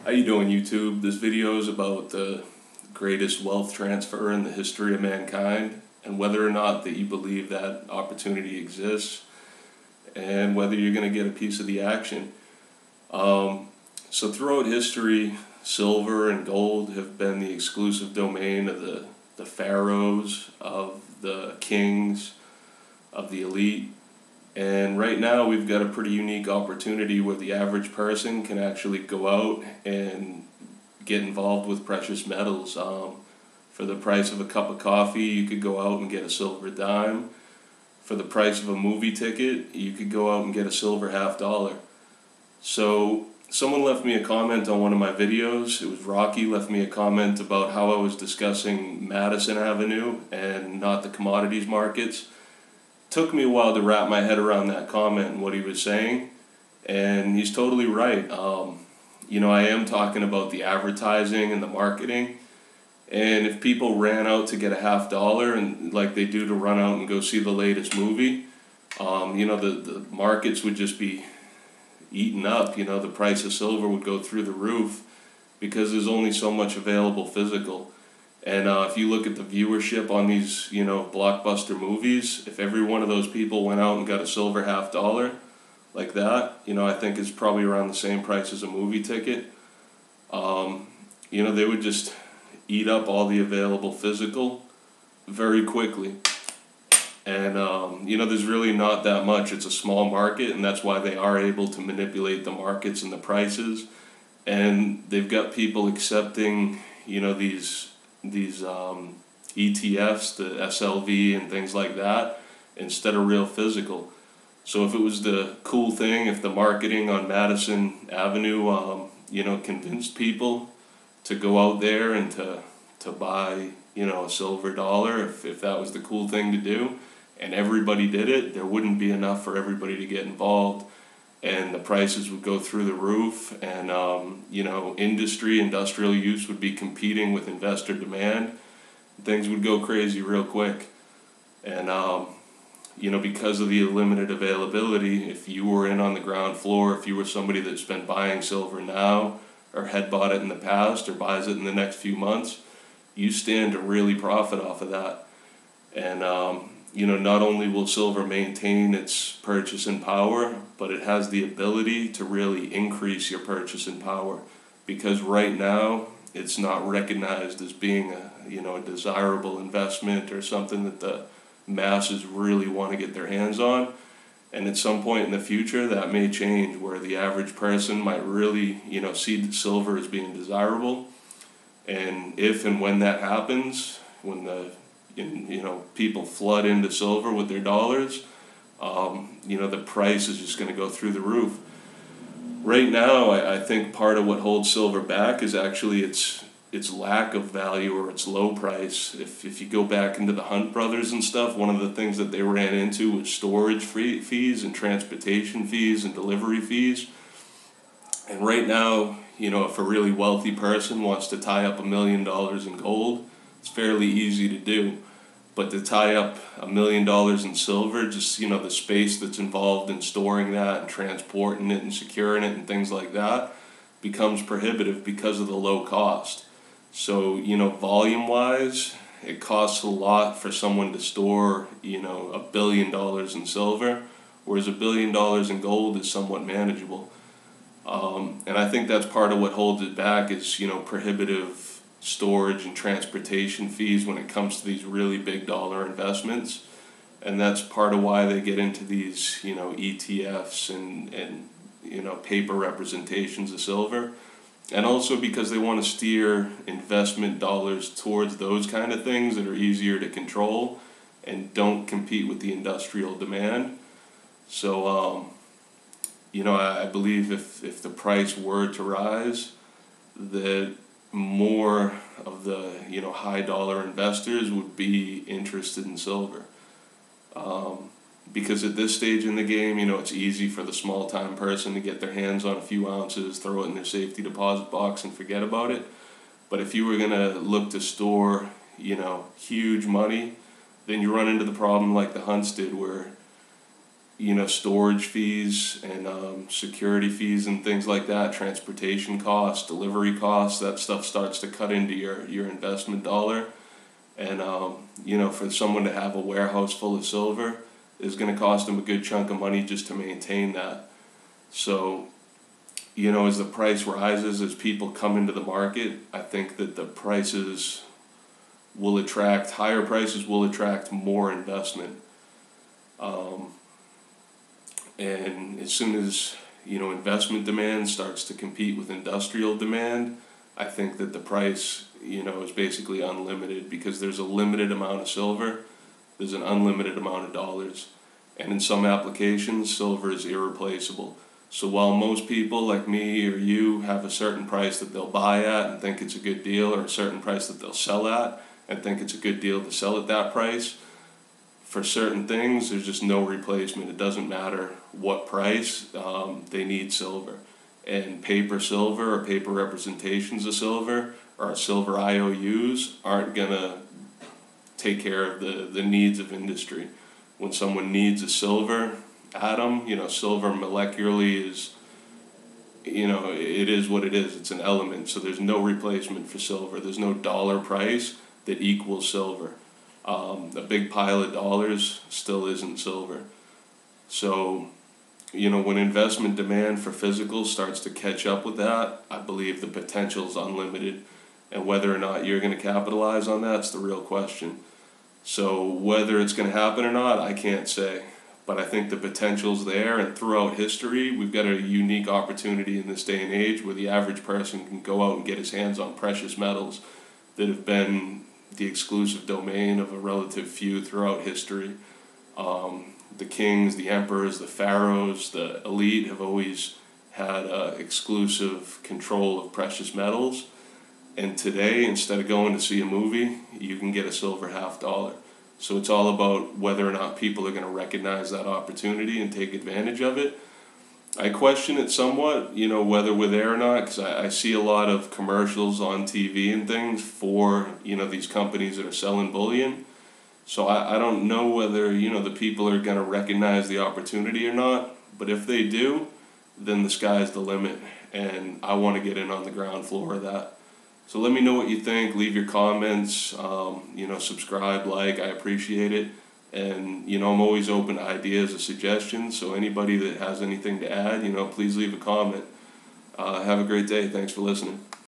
How you doing, YouTube? This video is about the greatest wealth transfer in the history of mankind and whether or not that you believe that opportunity exists and whether you're going to get a piece of the action. So throughout history, silver and gold have been the exclusive domain of the pharaohs, of the kings, of the elite. And right now we've got a pretty unique opportunity where the average person can actually go out and get involved with precious metals. For the price of a cup of coffee, you could go out and get a silver dime. For the price of a movie ticket, you could go out and get a silver $50. So someone left me a comment on one of my videos. It was Rocky, left me a comment about how I was discussing Madison Avenue and not the commodities markets. Took me a while to wrap my head around that comment and what he was saying, and he's totally right. I am talking about the advertising and the marketing, and if people ran out to get a $50 and like they do to run out and go see the latest movie, the markets would just be eaten up. The price of silver would go through the roof because there's only so much available physical. And if you look at the viewership on these, blockbuster movies, if every one of those people went out and got a silver $50 like that, I think it's probably around the same price as a movie ticket. They would just eat up all the available physical very quickly. And, there's really not that much. It's a small market, and that's why they are able to manipulate the markets and the prices. And they've got people accepting, these ETFs, the SLV and things like that, instead of real physical. So if it was the cool thing, if the marketing on Madison Avenue, convinced people to go out there and to buy, a silver dollar, if that was the cool thing to do, and everybody did it, there wouldn't be enough for everybody to get involved, and the prices would go through the roof, and industrial use would be competing with investor demand. Things would go crazy real quick. And because of the limited availability, if you were in on the ground floor, if you were somebody that's been buying silver now or had bought it in the past or buys it in the next few months, you stand to really profit off of that. And not only will silver maintain its purchasing power, but it has the ability to really increase your purchasing power, because right now it's not recognized as being a desirable investment or something that the masses really want to get their hands on. And at some point in the future, that may change, where the average person might really see silver as being desirable. And if and when that happens, when people flood into silver with their dollars, the price is just going to go through the roof. Right now, I think part of what holds silver back is actually its lack of value, or its low price. If you go back into the Hunt brothers and stuff, one of the things that they ran into was storage fees and transportation fees and delivery fees. And right now, if a really wealthy person wants to tie up $1 million in gold, it's fairly easy to do. But to tie up $1 million in silver, just, the space that's involved in storing that and transporting it and securing it and things like that becomes prohibitive because of the low cost. So, volume-wise, it costs a lot for someone to store, $1 billion in silver, whereas $1 billion in gold is somewhat manageable. And I think that's part of what holds it back is, prohibitive storage and transportation fees when it comes to these really big dollar investments. And that's part of why they get into these, ETFs and paper representations of silver. And also because they want to steer investment dollars towards those kind of things that are easier to control and don't compete with the industrial demand. So, I believe if the price were to rise, that more of the high dollar investors would be interested in silver, because at this stage in the game, it's easy for the small time person to get their hands on a few ounces, throw it in their safety deposit box and forget about it. But if you were going to look to store huge money, then you run into the problem like the Hunts did, where storage fees and security fees and things like that, transportation costs, delivery costs, that stuff starts to cut into your investment dollar. And for someone to have a warehouse full of silver is going to cost them a good chunk of money just to maintain that. So, as the price rises, as people come into the market, I think that higher prices will attract more investment. And as soon as, investment demand starts to compete with industrial demand, I think that the price, is basically unlimited, because there's a limited amount of silver, there's an unlimited amount of dollars. And in some applications, silver is irreplaceable. So while most people like me or you have a certain price that they'll buy at and think it's a good deal, or a certain price that they'll sell at and think it's a good deal to sell at that price, for certain things, there's just no replacement. It doesn't matter what price, they need silver. And paper silver or paper representations of silver or silver IOUs aren't going to take care of the needs of industry. When someone needs a silver atom, silver molecularly is, it is what it is. It's an element. So there's no replacement for silver. There's no dollar price that equals silver. A big pile of dollars still isn't silver. So, when investment demand for physical starts to catch up with that, I believe the potential is unlimited. And whether or not you're going to capitalize on that's the real question. So whether it's going to happen or not, I can't say. But I think the potential's there, and throughout history, we've got a unique opportunity in this day and age where the average person can go out and get his hands on precious metals that have been the exclusive domain of a relative few throughout history. The kings, the emperors, the pharaohs, the elite have always had exclusive control of precious metals. And today, instead of going to see a movie, you can get a silver $50. So it's all about whether or not people are going to recognize that opportunity and take advantage of it. I question it somewhat, whether we're there or not, because I see a lot of commercials on TV and things for, these companies that are selling bullion. So I don't know whether, the people are going to recognize the opportunity or not. But if they do, then the sky's the limit. And I want to get in on the ground floor of that. So let me know what you think. Leave your comments, subscribe, like, I appreciate it. And, I'm always open to ideas or suggestions. So anybody that has anything to add, please leave a comment. Have a great day. Thanks for listening.